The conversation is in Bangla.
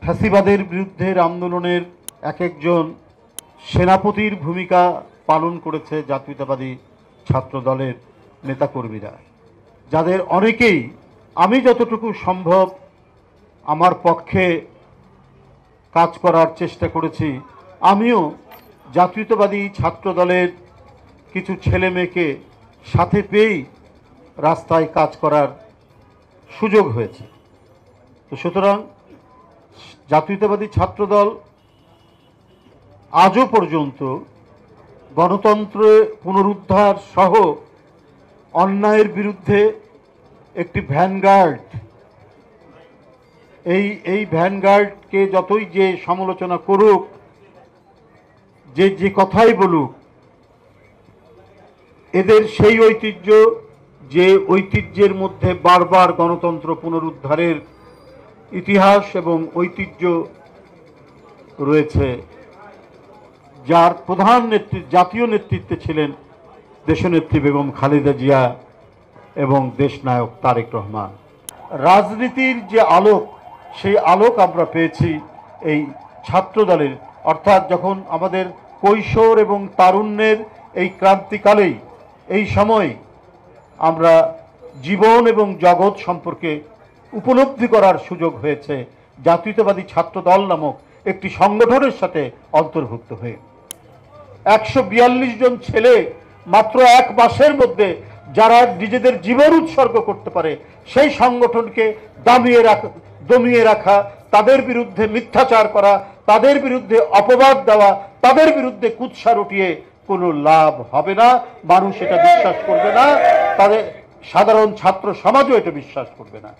ফ্যাসিবাদের বিরুদ্ধে আন্দোলনের এক একজন সেনাপতির ভূমিকা পালন করেছে জাতীয়তাবাদী ছাত্র দলের নেতাকর্মীরা, যাদের অনেকেই আমি যতটুকু সম্ভব আমার পক্ষে কাজ করার চেষ্টা করেছি। আমিও জাতীয়তাবাদী ছাত্র দলের কিছু ছেলে মেয়েকে সাথে পেয়েই রাস্তায় কাজ করার সুযোগ হয়েছে। তো সুতরাং জাতীয়তাবাদী ছাত্রদল আজও পর্যন্ত গণতন্ত্র পুনরুদ্ধার সহ অন্যায়ের বিরুদ্ধে একটি ভ্যানগার্ড, এই ভ্যানগার্ডকে যতই যে সমালোচনা করুক, যে কথাই বলুক, এদের সেই ঐতিহ্য, যে ঐতিহ্যের মধ্যে বারবার গণতন্ত্র পুনরুদ্ধারের ইতিহাস এবং ঐতিহ্য রয়েছে, যার প্রধান জাতীয় নেতৃত্বে ছিলেন দেশনেত্রী বেগম খালেদা জিয়া এবং দেশনায়ক তারেক রহমান। রাজনীতির যে আলোক, সেই আলোক আমরা পেয়েছি এই ছাত্রদলের, অর্থাৎ যখন আমাদের কৈশোর এবং তারুণ্যের এই ক্রান্তিকালেই, এই সময় আমরা জীবন এবং জগৎ সম্পর্কে উপলব্ধি করার সুযোগ হয়েছে জাতীয়তাবাদী ছাত্রদল নামক একটি সংগঠনের সাথে অন্তর্ভুক্ত হয়ে। 142 জন ছেলে মাত্র এক মাসের মধ্যে যারা নিজেদের জীবন উৎসর্গ করতে পারে, সেই সংগঠনকে দমিয়ে রাখা, তাদের বিরুদ্ধে মিথ্যাচার করা, তাদের বিরুদ্ধে অপবাদ দেওয়া, তাদের বিরুদ্ধে কুৎসা রটিয়ে কোনো লাভ হবে না। মানুষ এটা বিশ্বাস করবে না, তাদের সাধারণ ছাত্র সমাজও এটা বিশ্বাস করবে না।